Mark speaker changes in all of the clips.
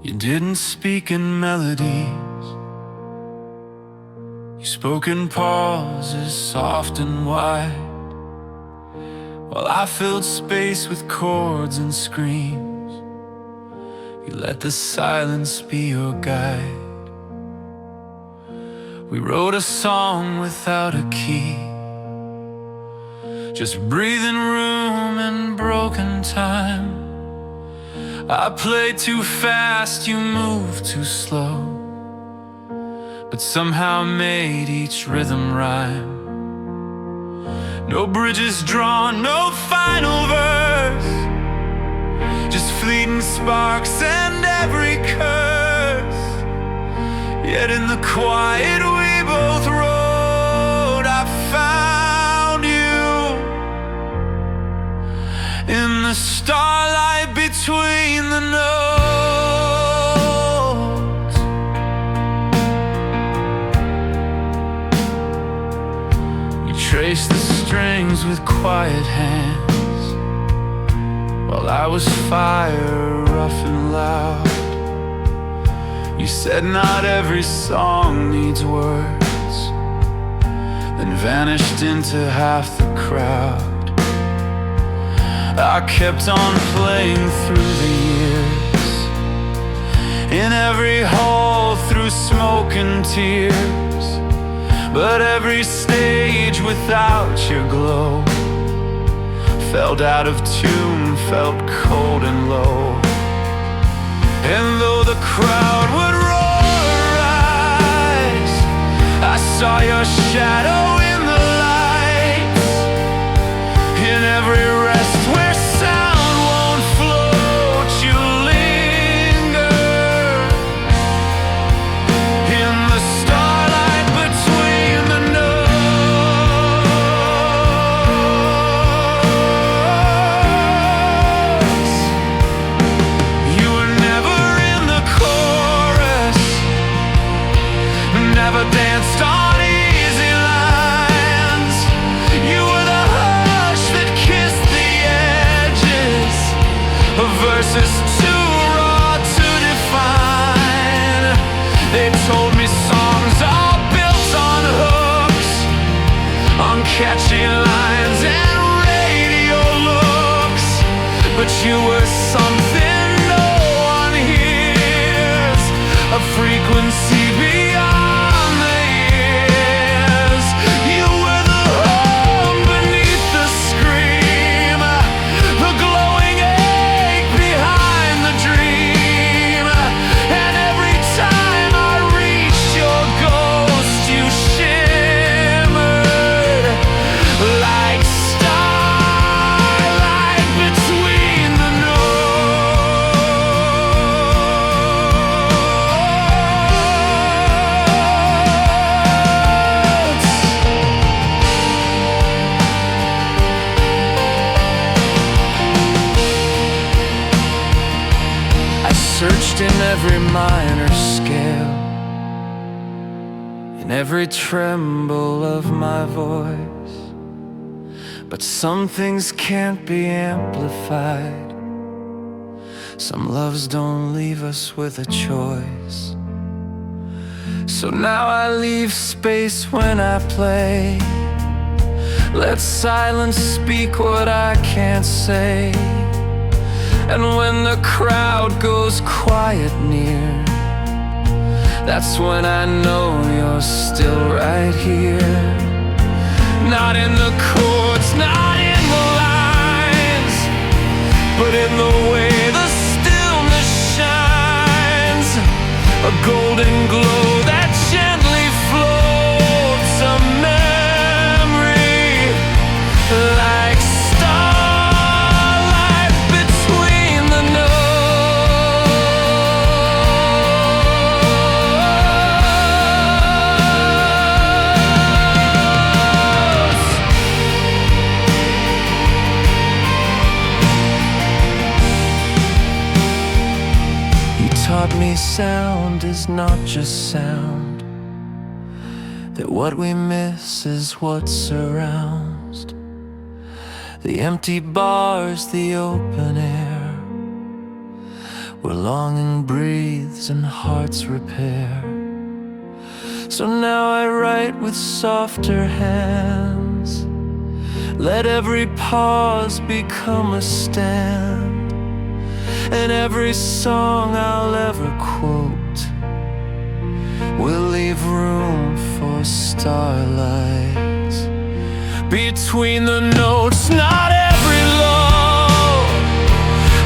Speaker 1: You didn't speak in melodies, you spoke in pauses soft and wide, while I filled space with chords and screams. You let the silence be your guide. We wrote a song without a key, just breathing room and broken time. I played too fast, you moved too slow, but somehow made each rhythm rhyme. No bridges drawn, no final verse, just fleeting sparks and every curse. Yet in the quiet we both wrote, I found you in the starlight between the notes. You traced the strings with quiet hands, while I was fire, rough and loud. You said not every song needs words, then vanished into half the crowd. I kept on playing through the years, in every hall through smoke and tears. But every stage without your glow felt out of tune, felt cold and low. And though the crowd would roar or rise, I saw your shadow in the lights. In every rest where sound won't float, you linger in the starlight between the notes. You were never in the chorus, never danced on easy lines. You were the hush that kissed the edges of verses too raw to define. They told me songs all built on hooks, on catchy lines and radio looks. But you were something no one hears, a frequency beyond the years. You were the hum beneath the scream, the glowing ache behind the dream. And every time I reached your ghost, you shimmered like starlight between the notes. I searched in every minor scale, in every tremble of my voice, but some things can't be amplified. Some loves don't leave us with a choice. So now I leave space when I play, let silence speak what I can't say. And when the crowd goes quiet near, that's when I know you're still right here. Not in the chords, not in the lines, but in the way the stillness shines, a golden glow that gently floats, a memory like starlight between the notes. You taught me sound is not just sound, that what we miss is what surrounds. The empty bars, the open air, where longing breathes and hearts repair. So now I write with softer hands. Let every pause become a stand, and every song I'll ever quote will leave room for starlight between the notes. Not every love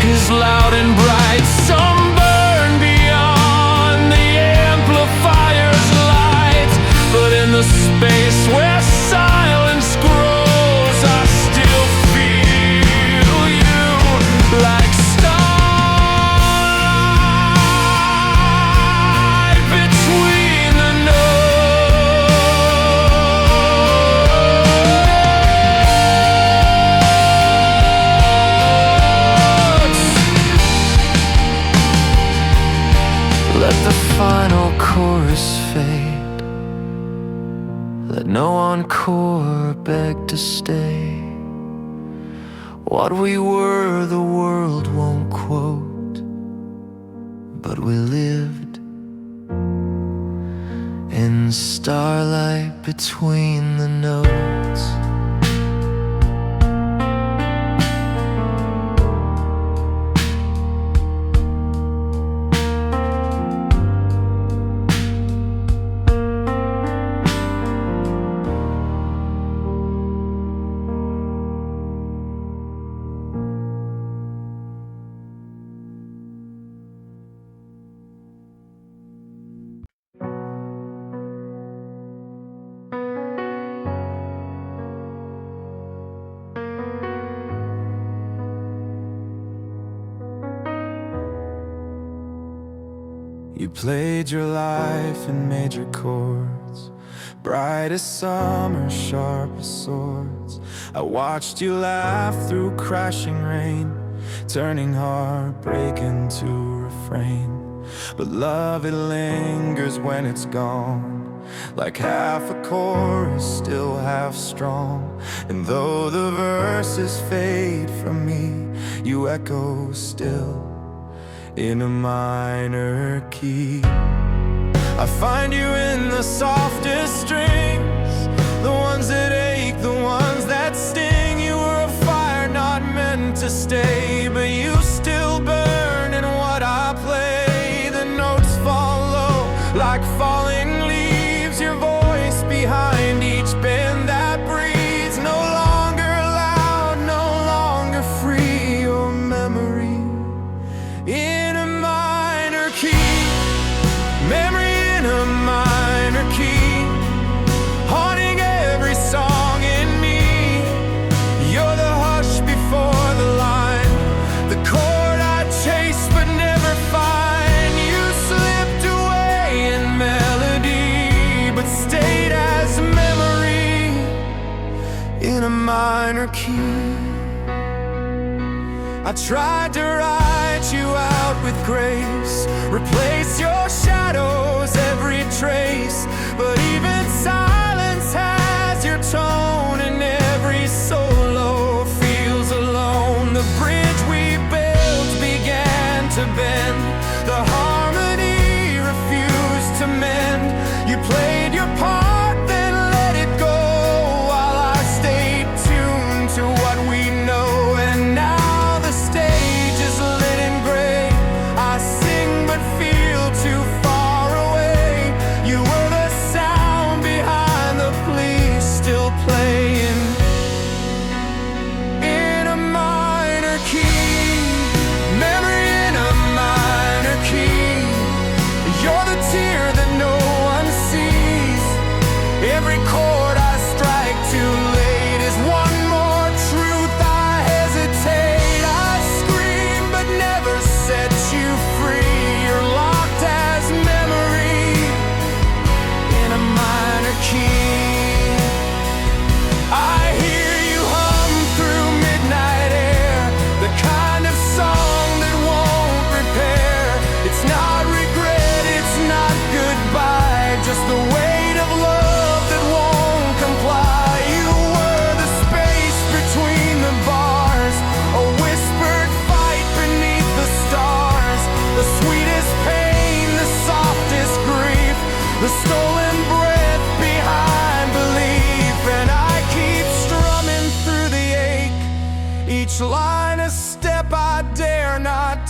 Speaker 1: is loud and bright. Some burn beyond the amplifier's light, but in the space where silence grows, I still feel you like starlight between the notes. Let the final chorus fade. Let no encore beg to stay. What we were the world won't quote, but we lived in starlight between the notes. You played your life in major chords, bright as summer, sharp as swords. I watched you laugh through crashing rain, turning heartbreak into refrain. But love, it lingers when it's gone, like half a chorus, still half strong. And though the verses fade from me, you echo still in a minor key. I find you in the softest strings, the ones that ache, the ones that sting. You were a fire not meant to stay, but you still burn in what I play. The notes fall low like falling leaves, your voice behind each bend that breathes. No longer loud, no longer free, your memory in a minor key. Memory in a minor key, haunting every song in me. You're the hush before the line, the chord I chase but never find. You slipped away in melody, but stayed as a memory in a minor key. I tried to write you out with grace, replace your shadows, every trace. But even silence has your tone, and every solo feels alone. The bridge we built began to bend, the harmony refused to mend. You played your part, then let it go, while I stayed tuned to what we know. And now the stage is lit in gray, I sing but feel too far away. You were the sound behind the plea, still playing in a minor key. Memory in a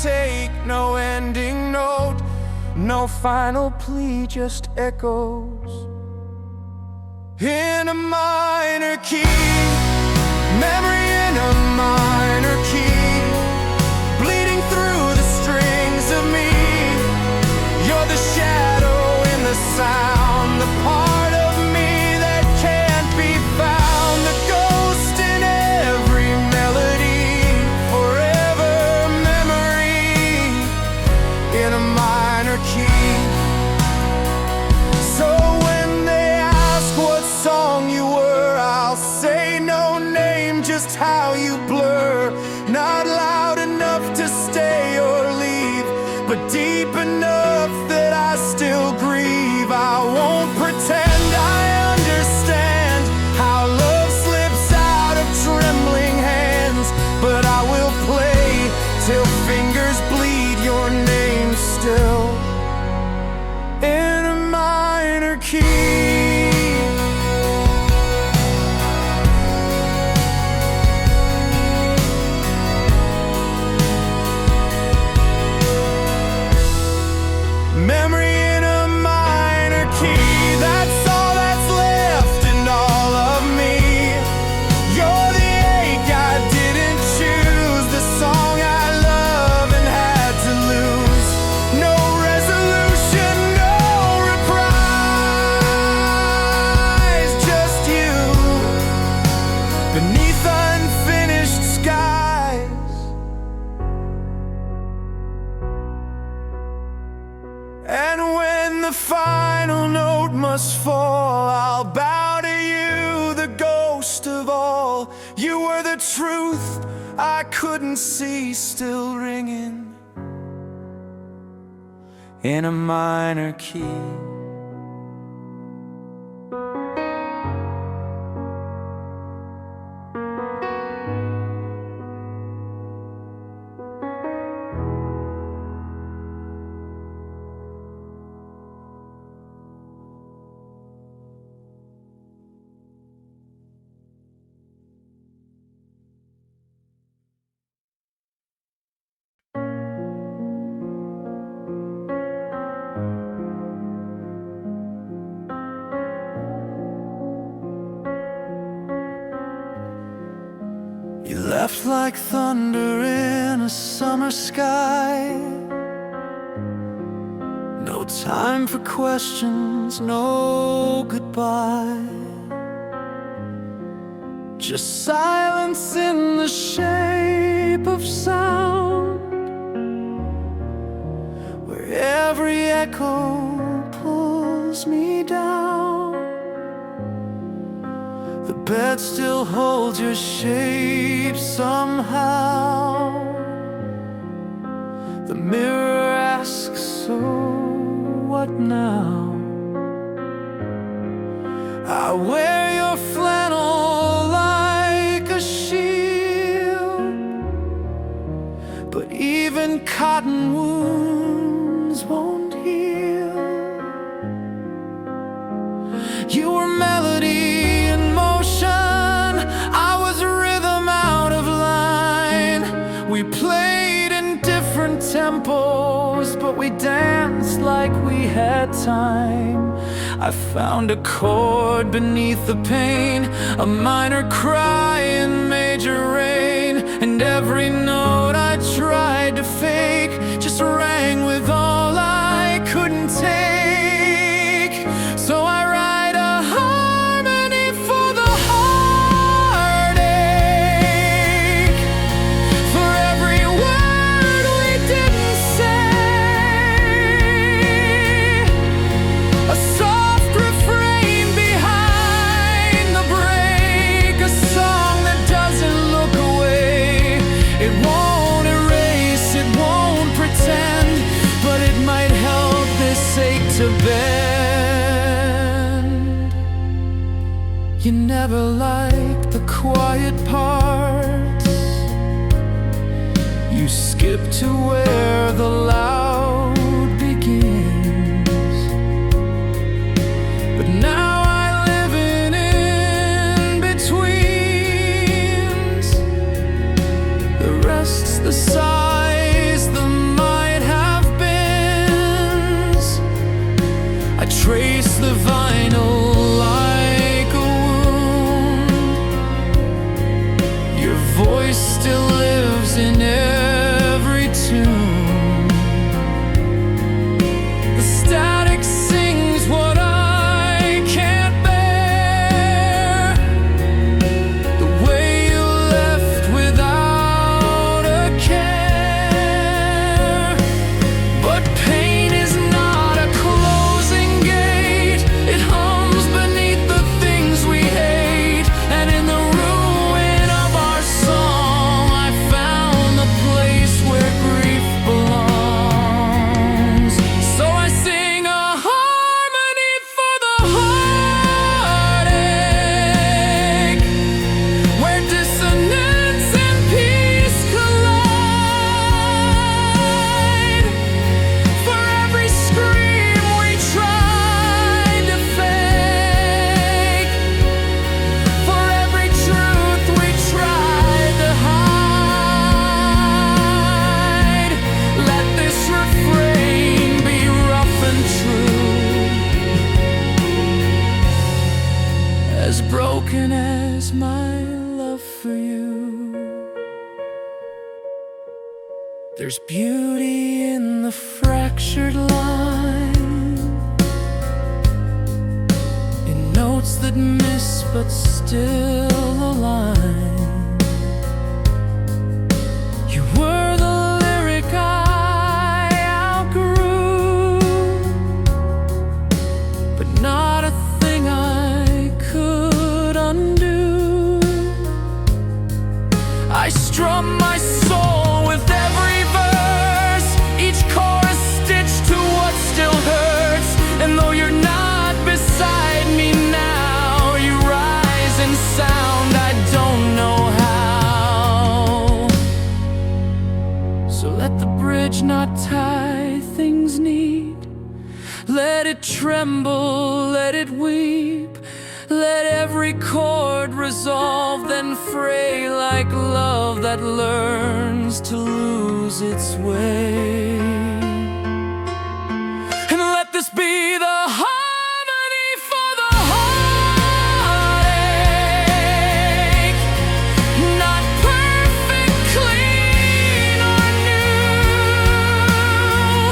Speaker 1: take, no ending note, no final plea, just echoes in a minor key. Memory in a minor key, bleeding through the strings of me. You're the shadow in the sound, the part of me that can't be found, the ghost in every melody, forever memory in a minor key. So when they ask what song you were, I'll say no name, just how you blur. Not loud enough to stay or leave, but deep enough that I still grieve. I won't pretend I understand how love slips out of trembling hands, but I will play till fingers bleed your name still in a minor key. Memory in a minor key, that's all that's left and all of me. You're the ache I didn't choose, the song I love and had to lose. No resolution, no reprise, just you beneath unfinished skies. And when the final note must fall, I'll bow to you, the ghost of all. You were the truth I couldn't see, still ringing in a minor key. You left like thunder in a summer sky. No time for questions, no goodbye. Just silence in the shape of sound, where every echo pulls me down. The bed still holds your shape somehow. The mirror asks, so what now? I wear your flannel like a shield, but even cotton wounds won't heal. You were melody in motion, I was rhythm out of line. We played in different tempos, but we danced like we had time. I found a chord beneath the pain, a minor cry in major rain, and every note I tried to fake just rang with all I couldn't take. So I write a harmony for the heartache, for every word we didn't say, a soft refrain behind the break, a song that doesn't look away. It won't erase, it won't pretend, but it might help this ache to bend. You never liked the quiet parts, you skip to where the loud begins. But now I live in in-betweens, the rests, the sighs, the There's beauty in the fractured line, in notes that miss but still align. You were the lyric I outgrew, but not a thing I could undo. I strum my soul with every verse, each chorus stitched to what still hurts. And though you're not beside me now, you rise in sound I don't know how. So let the bridge not tie things neat. Let it tremble, let it weep. Let every chord resolve, then fray like love that learns to lose its way. And let this be the harmony for the heartache. Not perfect, clean or new,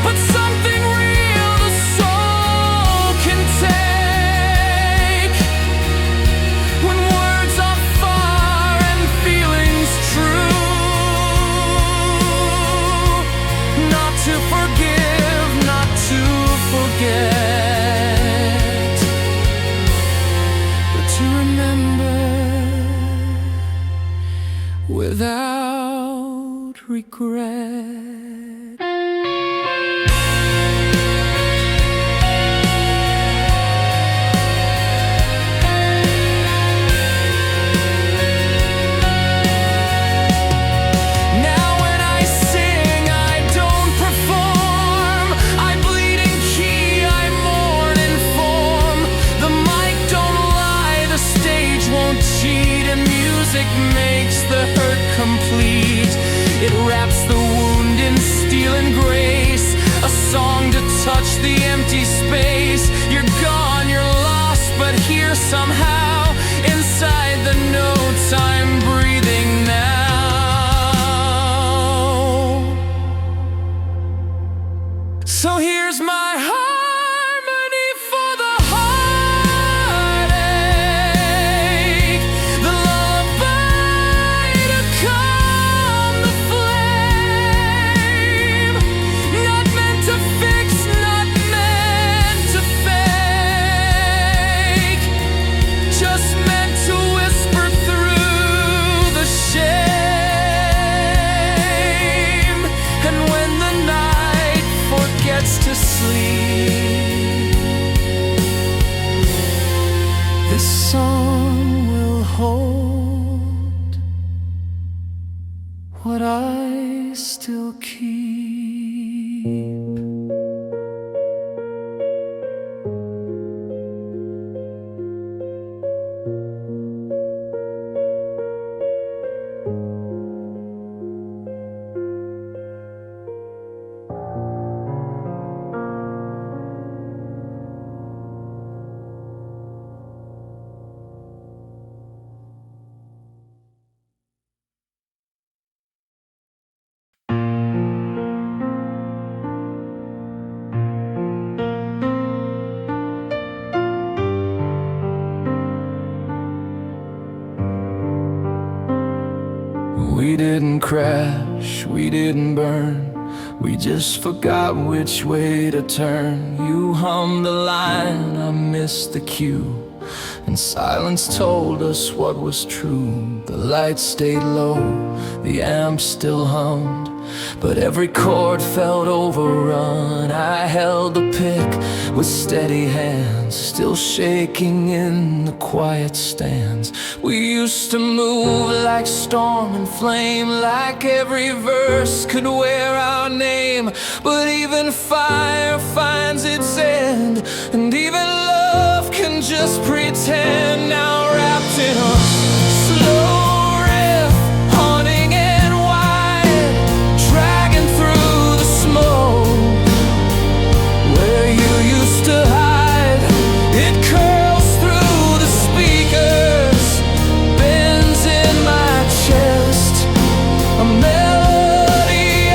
Speaker 1: but something real the soul can take. When words are far and feelings true, not to forgive, not to forget, but to remember without regret. Now when I sing, I don't perform. I bleed in key, I mourn in form. The mic don't lie, the stage won't cheat, and music makes the hurt complete. It wraps the wound in steel and grace, a song to touch the empty space. You're gone, you're lost, but here somehow, inside the notes I'm breathing now. So here's my harmony for the heartache, the lullaby to calm the flame. Not meant to fix, not meant to fake, just meant to whisper through the shame. And when the night forgets to sleep, this song will hold what I still keep. We didn't crash, we didn't burn, we just forgot which way to turn. You hummed the line, I missed the cue, and silence told us what was true. The lights stayed low, the amp still hummed, but every chord felt overrun. I held the pick with steady hands, still shaking in the quiet stands. We used to move like storm and flame, like every verse could wear our name. But even fire finds its end, and even love can just pretend. Now wrapped in a slow riff, haunting and wide, dragging through the smoke where you used to hide. It curls through the speakers, bends in my chest, a melody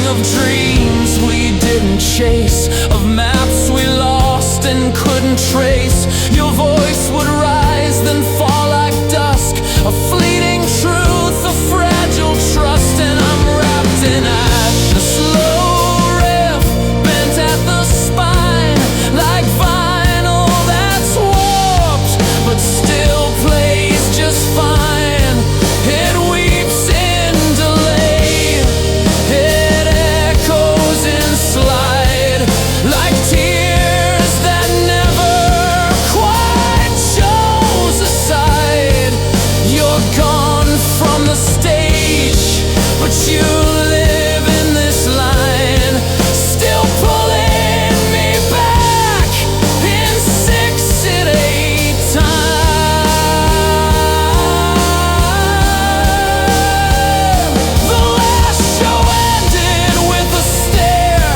Speaker 1: of dreams we didn't chase, of maps we lost and couldn't trace. Your voice would rise, then fall like dusk, a fleeting truth, a fragile trust. And I'm wrapped in the slow riff, bent at the spine, like vinyl that's warped, but still plays just fine. It weeps in delay, it echoes in slide, like tears that never quite chose a side. You're gone from the stage, but you live in this line, still pulling me back in 6 and 8 time. The last show ended with a stare.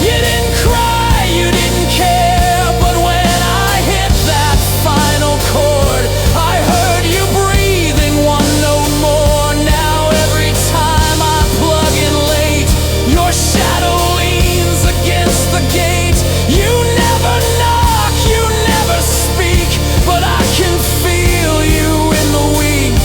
Speaker 1: You didn't cry, you didn't care, but when I hit that final chord, I heard you breathing one note more. Now every time I plug in late, your shadow leans against the gate. You never knock, you never speak, but I can feel you in the week.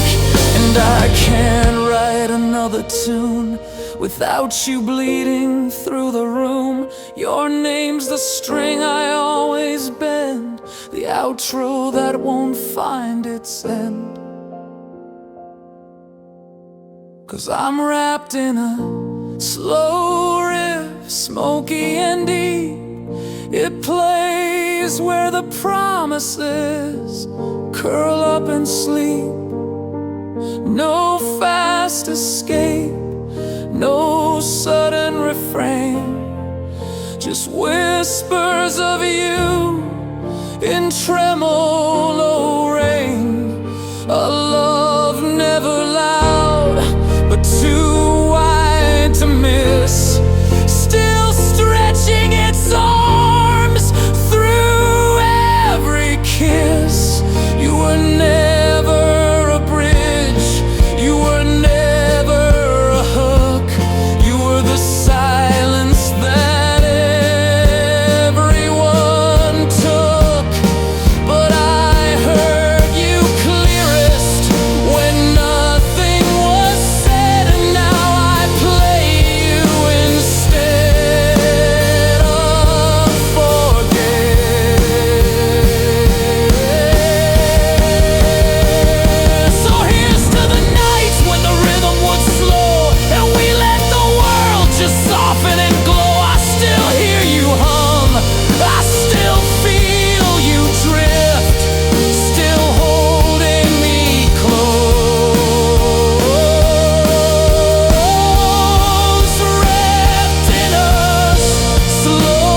Speaker 1: And I can't write another tune without you bleeding through the room. Your name's the string I always bend, the outro that won't find its end. 'Cause I'm wrapped in a slow riff, smoky and deep. It plays where the promises curl up and sleep. No fast escape, no sudden refrain, just whispers of you in tremolo rain. A love never loud, but too wide to miss, still stretching its arms through every kiss. You were never a bridge, you were never a hook, you were the silence that everyone took. But I heard you clearest when nothing was said, and now I play you instead of forget. So here's to the nights when the rhythm was slow, and we let the world just soften and glow. I still hear you hum, I still feel you drift, still holding me close, wrapped in a slow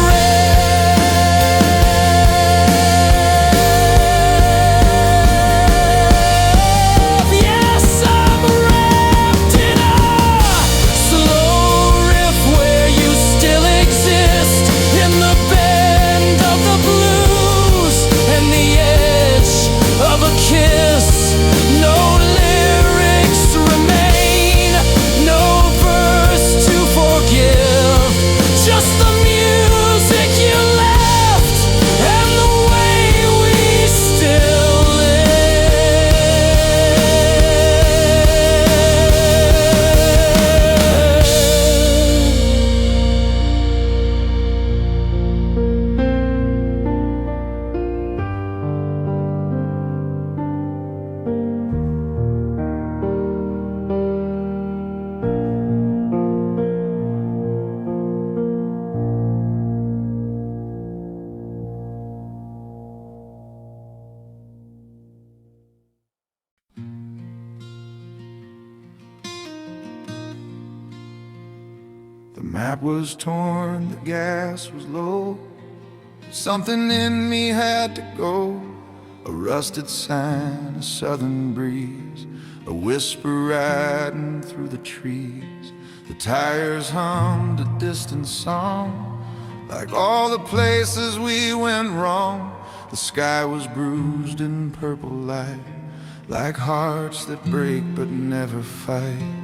Speaker 1: riff. Yes, I'm wrapped in a slow riff where you still exist, in the bend of the blues and the edge of a kiss. No lyrics remain, no verse to forgive, just the music you left and the way we still live.
Speaker 2: The map was torn, the gas was low. Something in me had to go. A rusted sign, a southern breeze, a whisper riding through the trees. The tires hummed a distant song, like all the places we went wrong. The sky was bruised in purple light, like hearts that break but never fight.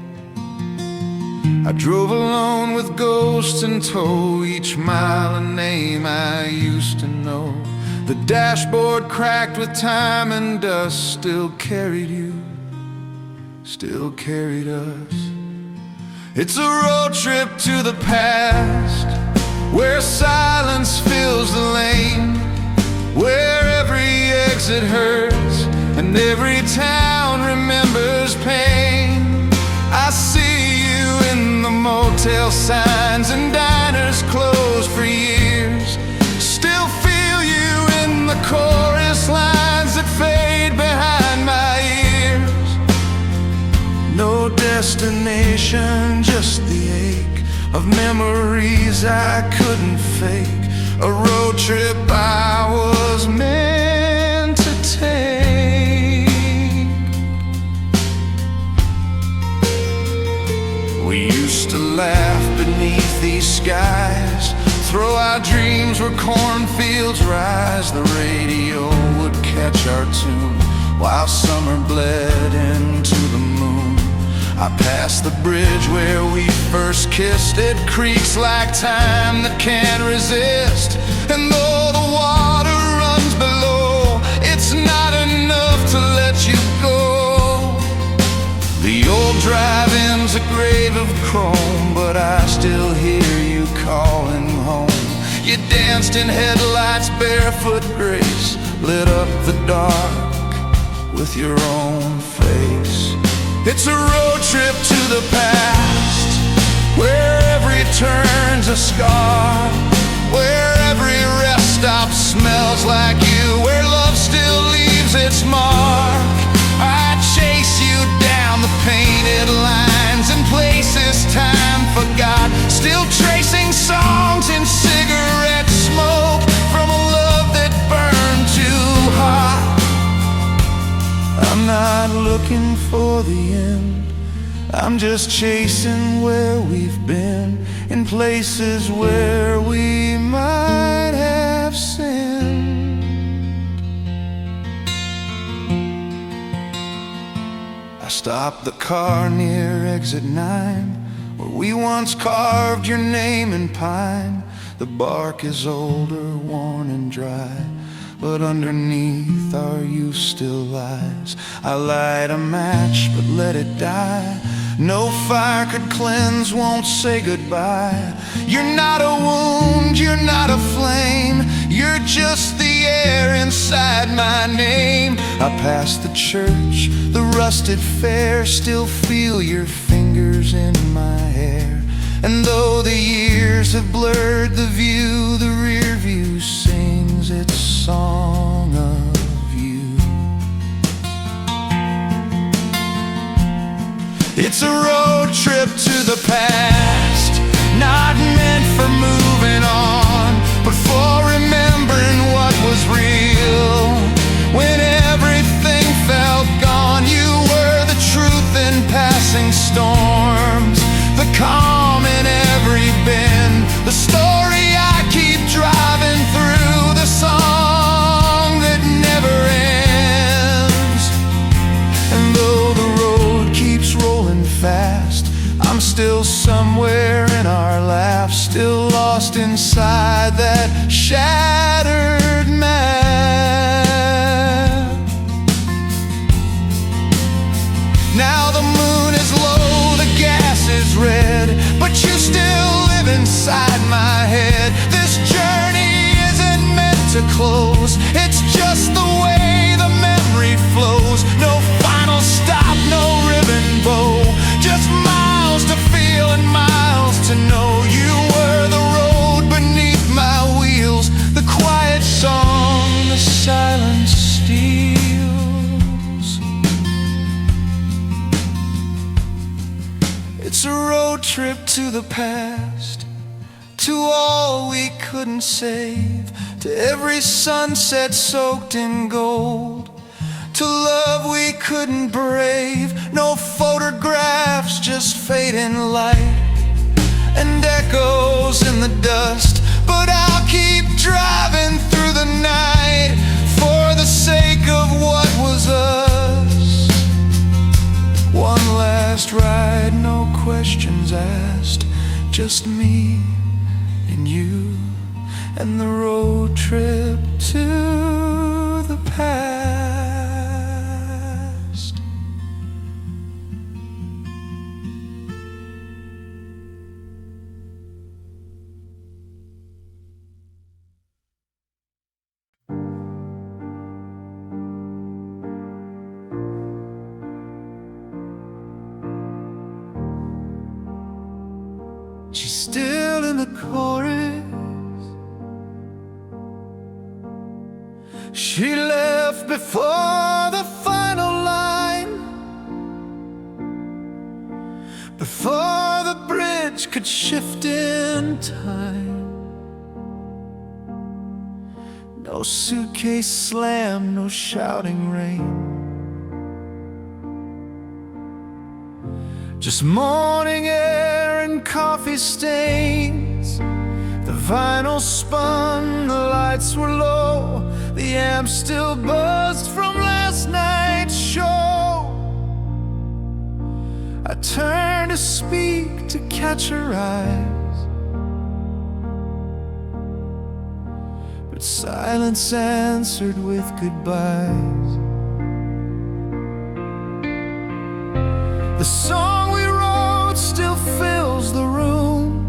Speaker 2: I drove alone with ghosts in tow, each mile a name I used to know. The dashboard cracked with time and dust still carried you, still carried us. It's a road trip to the past, where silence fills the lane, where every exit hurts and every town remembers pain. I see you in the motel signs and diners closed for years. Still feel you in the chorus lines that fade behind my ears. No destination, just the ache of memories I couldn't fake. A road trip I was meant to take. We used to laugh beneath these skies, throw our dreams where cornfields rise. The radio would catch our tune while summer bled into the moon. I passed the bridge where we first kissed. It creaks like time that can't resist. And though the water runs below, it's not enough to let you go. The old drive-in's a grave of chrome, but I still hear you calling home. You danced in headlights, barefoot grace, lit up the dark with your own face. It's a road trip to the past, where every turn's a scar, where every rest stop smells like you, where love still leaves its mark. I chase you down the painted lines and places time forgot, still tracing songs in cigarette smoke from a love that burned too hot. I'm not looking for the end, I'm just chasing where we've been, in places where we might have sinned. I stopped the car near exit 9, where we once carved your name in pine. The bark is older, worn and dry, but underneath our youth still lies. I light a match, but let it die. No fire could cleanse, won't say goodbye. You're not a wound, you're not a flame, you're just the air inside my name. I pass the church, the rusted fair, still feel your fingers in my hair. And though the years have blurred the view, the rear view sings its song of you. It's a road trip to the past, not meant for moving on, but for remembering what was real. When everything felt gone, you were the truth in passing storms, the calm in every bend, the story I keep driving through, the song that never ends. And though the road keeps rolling fast, I'm still somewhere in our laugh, still lost inside that shattered map. Now the moon is low, the gas is red, but you still live inside my head. This journey isn't meant to close, it's just the way the memory flows. No final stop, no ribbon bow, just miles to feel and miles to know. You were the road beneath my wheels, the quiet song the silence steals. It's a road trip to the past, to all we couldn't save, to every sunset soaked in gold, to love we couldn't brave. No photographs, just fading light and echoes in the dust. But I'll keep driving through the night for the sake of what was us. One last ride, no question questions asked, just me and you, and the road trip to the past. She's still in the chorus. She left before the final line, before the bridge could shift in time. No suitcase slam, no shouting rain, just morning air and coffee stains. The vinyl spun, the lights were low, the amp still buzzed from last night's show. I turned to speak, to catch her eyes, but silence answered with goodbyes. The song we wrote still fills the room,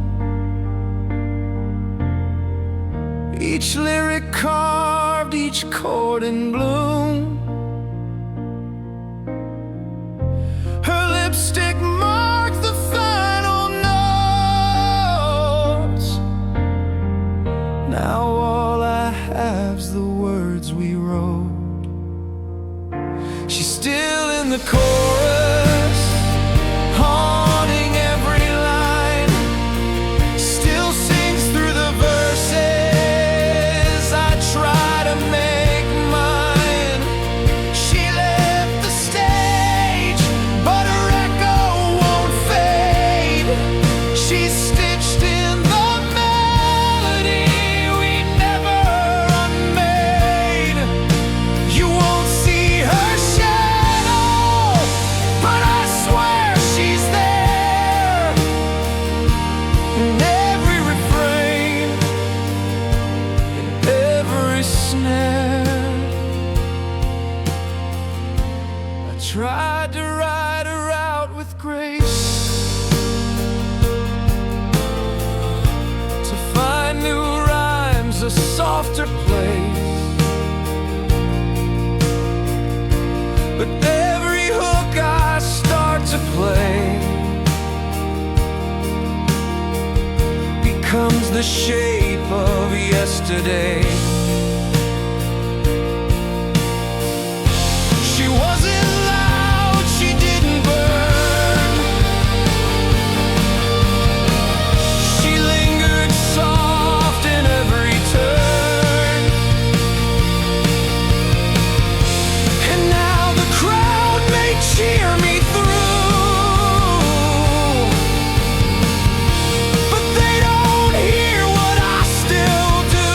Speaker 2: each lyric carved, each chord in bloom. Her lipstick marked the final notes. Now all I have's the words we wrote. She's still in the chorus, haunting every line, still sings through the verses I try to make mine. She left the stage, but her echo won't fade. She's stitched in the melody we never unmade. You won't see her shadow, but I swear she's there. In every refrain, in every snare. I tried to ride her out with grace, to find new rhymes, a softer place. But every hook I start to play becomes the shape of yesterday. She wasn't loud, she didn't burn. She lingered soft in every turn. And now the crowd may cheer me through, but they don't hear what I still do.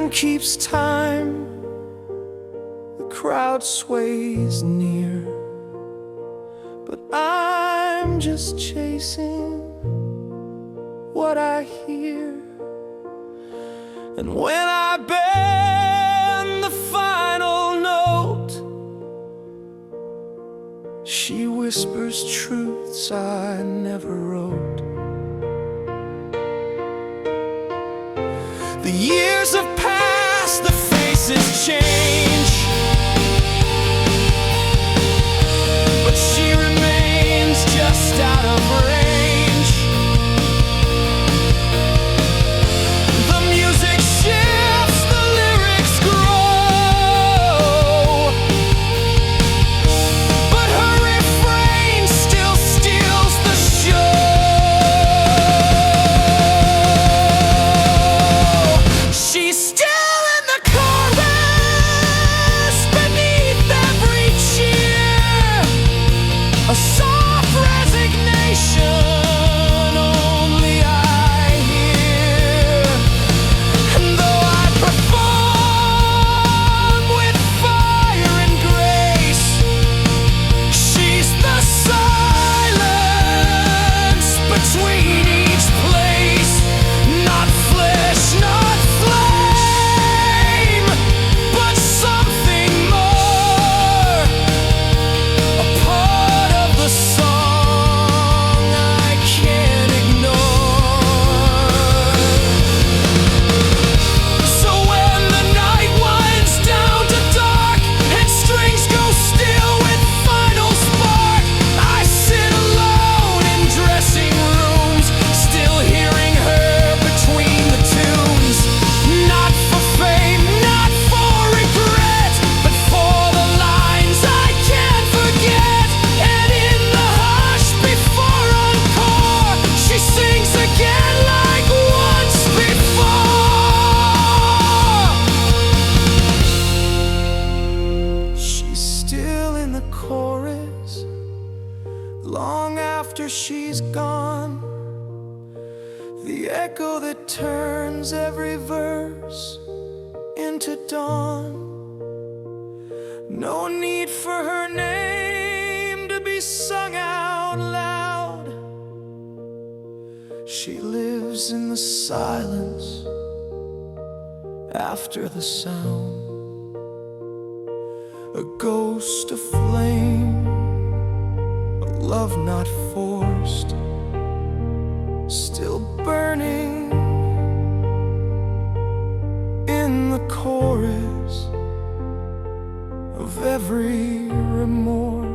Speaker 2: band keeps time, the crowd sways near, but I'm just chasing what I hear. And when I bend the final note, she whispers truths I never wrote. The years have passed, the faces change, but she remains just out of range. The music shifts, the lyrics grow, but her refrain still steals the show. She's still in the chorus beneath every cheer, a soft resignation only I hear. And though I perform with fire and grace, she's the silence between each place. Not flesh, not flame, but something more, a part of the song I can't ignore. So when the night winds down to dark and strings go still with final spark, I sit alone in dressing rooms, still hearing her between the tunes. Not for fame, not for regret, but for the lines I can't forget. And in the hush before encore, she sings again like once before. She's still in the chorus long after she's gone, the echo that turns every verse into dawn. No need for her name to be sung out loud. She lives in the silence after the sound, a ghost, a flame, a love not forced, still burning in the chorus of every remorse.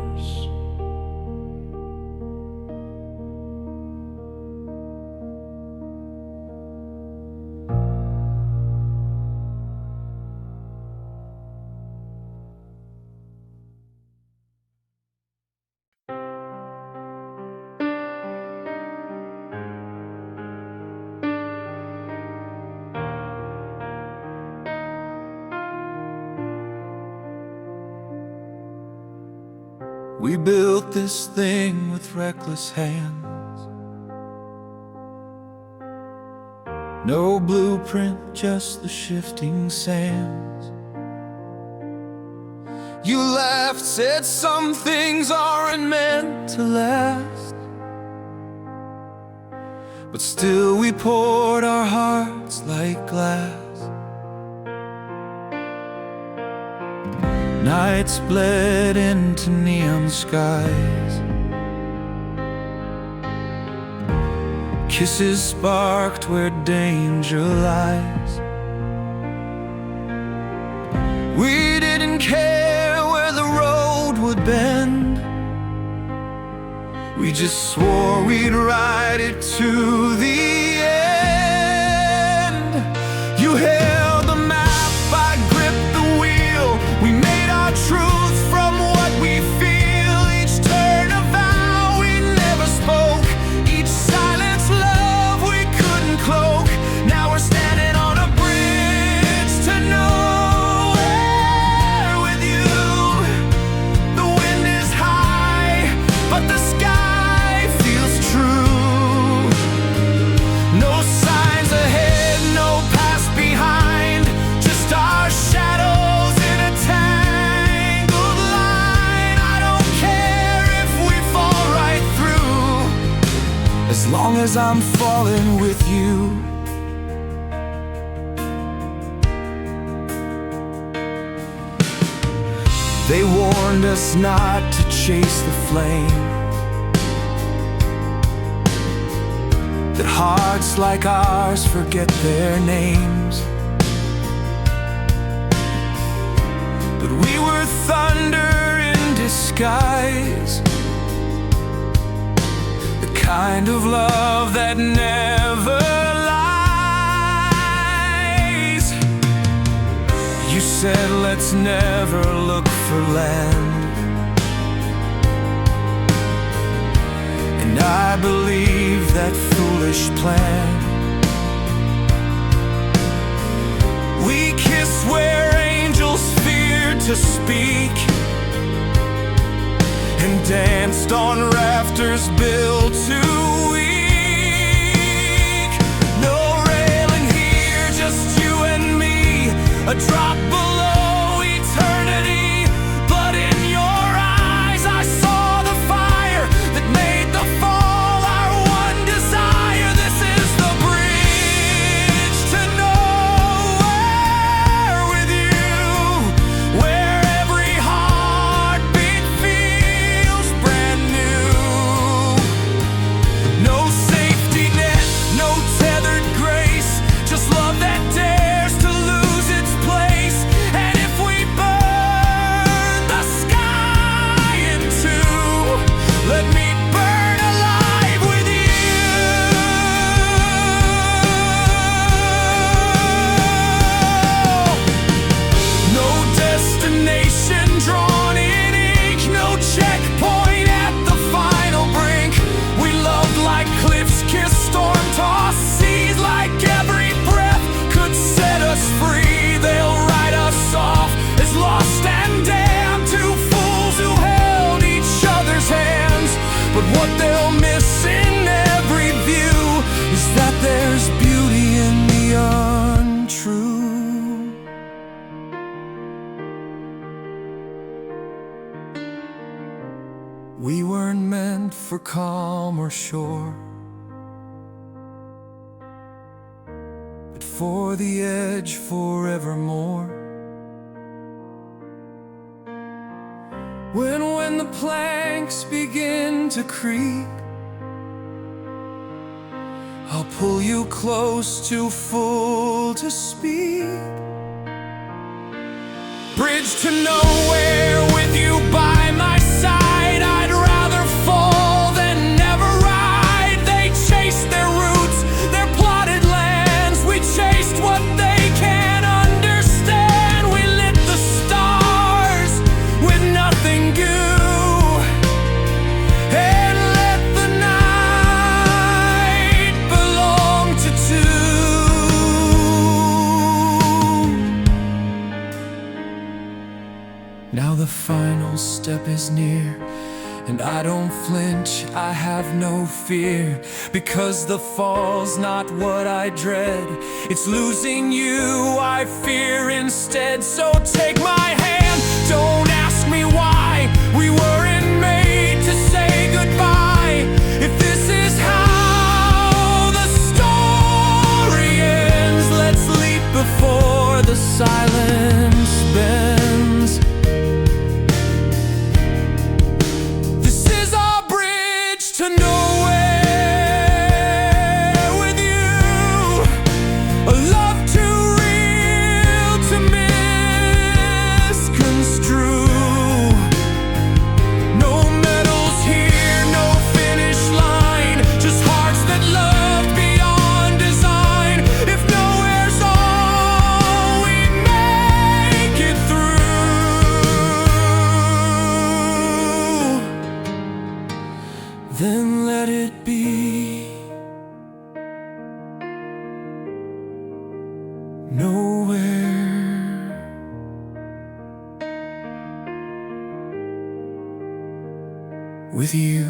Speaker 2: We built this thing with reckless hands, no blueprint, just the shifting sands. You laughed, said some things aren't meant to last, but still we poured our hearts like glass. Nights bled into neon skies, kisses sparked where danger lies. We didn't care where the road would bend, we just swore we'd ride it to the end. You held the map, I gripped the wheel. We made our truth from what we feel. Each turn a vow we never spoke, each silence love we couldn't cloak. Now we're standing on a bridge to nowhere with you. The wind is high, but the sky feels true. 'cause I'm falling with you. They warned us not to chase the flame, that hearts like ours forget their names. But we were thunder in disguise, the kind of love that never lies. You said let's never look for land, and I believe that foolish plan. We kissed where angels feared to speak, and danced on rafters built too weak. No railing here, just you and me, a drop below eternity. But in your eyes I saw the fire that made the fall our one desire. This is the bridge to nowhere with you, where every heartbeat feels brand new. No safety net, no tethered grace, just love that dares to lose its place. And if we burn the sky in two, let me burn alive with you. No destination drawn in ink, no checkpoint at the final brink. We loved like cliffs kissed storm-tossed seas, like every breath could set us free. They'll write us off as lost and damned, two fools who held each other's hands. But what they'll miss in every view is that there's beauty in the untrue. We weren't meant for calm or shore, but for the edge forevermore. When the planks begin to creep, I'll pull you close, too full to speak. Bridge to nowhere with you by my side. I'd rather fall than never ride. They chased their roots, their plotted lands. We chased what they can't understand. We lit the stars with nothing new, and let the night belong to two. Now the final step is near, and I don't flinch, I have no fear, because the fall's not what I dread. It's losing you I fear instead. So take my hand, don't ask me why we weren't made to say goodbye. If this is how the story ends, let's leap before the silence bends. This is our bridge to nowhere with you, a love too real to misconstrue. No medals here, no finish line, just hearts that loved beyond design. If nowhere's all, we make it through. Then let it be nowhere with you.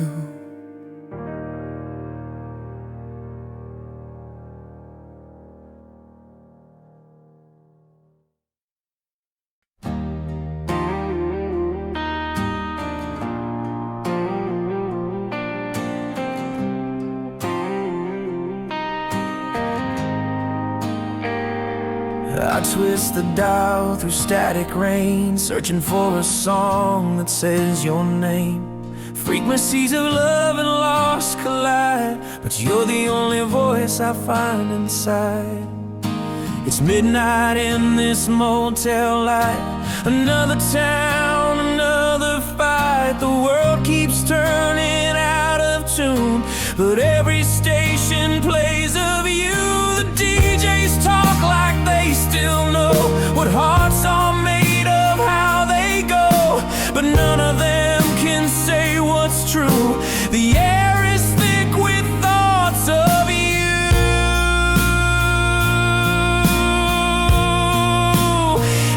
Speaker 3: I twist the dial through static rain, searching for a song that says your name. Frequencies of love and loss collide, but you're the only voice I find inside. It's midnight in this motel light, another town, another fight. The world keeps turning out of tune, but every station plays of you. The DJs talk like they still know what hearts are made of, how they go, but none of them can say what's true. The air is thick with thoughts of you,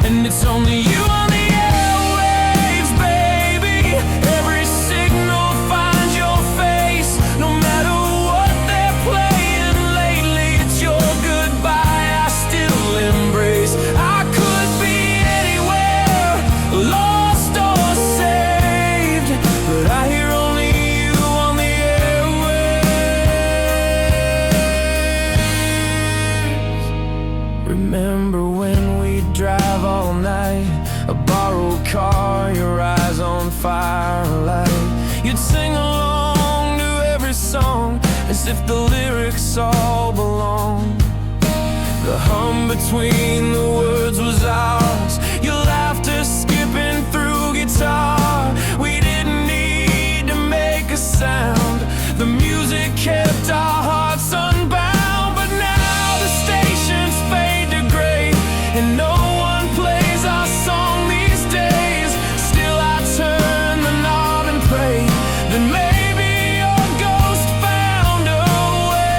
Speaker 3: and it's only you on the airwaves, baby. Every signal finds your face, no matter what they're playing lately. It's your goodbye I still embrace. I could be anywhere, lost or saved, but I hear only you on the airwaves. Remember when we'd drive all night, a borrowed car, your eyes on firelight. You'd sing along to every song as if the lyrics all belong. The hum between the words was ours, your laughter skipping through guitar. We didn't need to make a sound, the music kept our hearts unbound. But now the stations fade to gray, and no one plays our song these days. Still I turn the knob and pray that maybe your ghost found a way.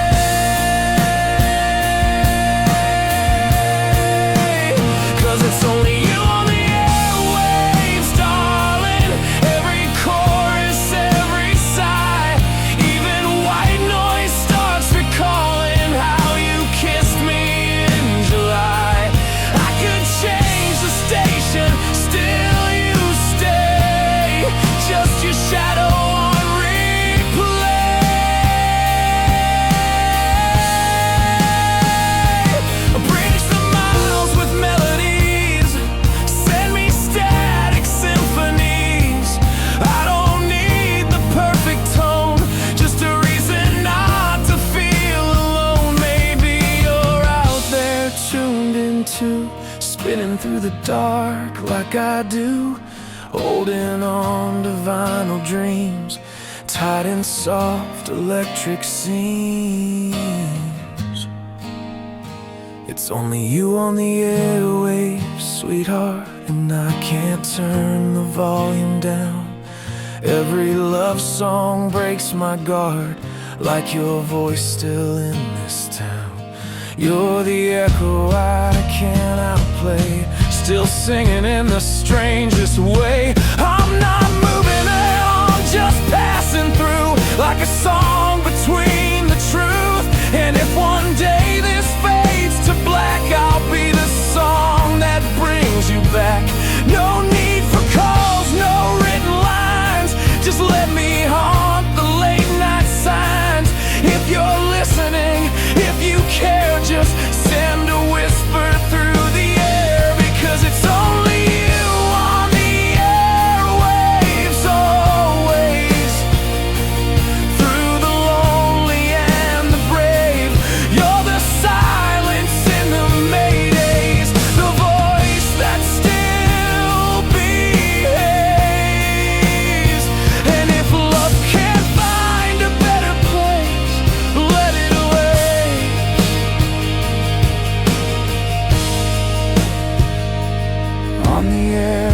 Speaker 3: 'Cause it's only you on the airwaves, darling. Every chorus, every sigh, even white noise starts recalling how you kissed me in July. I could change the station, still you stay, just your shadow on replay. Bridge the miles with melodies, send me static symphonies. I don't need the perfect tone, just a reason not to feel alone. Maybe you're out there tuned into, spinning through the dark like I do, holding on to vinyl dreams, tied in soft electric seams. It's only you on the airwaves, sweetheart, and I can't turn the volume down. Every love song breaks my guard, like your voice still in this town. You're the echo I can't outplay, still singing in the strangest way. I'm not moving on, just passing through, like a song between the truth. And if one day this fades to black, I'll be the song that brings you back. No need for calls, no written lines, just let me haunt the late night signs. If you're listening, if you care, just send a whisper through the air, because it's only you on the airwaves, always. Through the lonely and the brave, you're the silence in the maydays, the voice that still behaves. And if love can't find a better place, let it away. On the air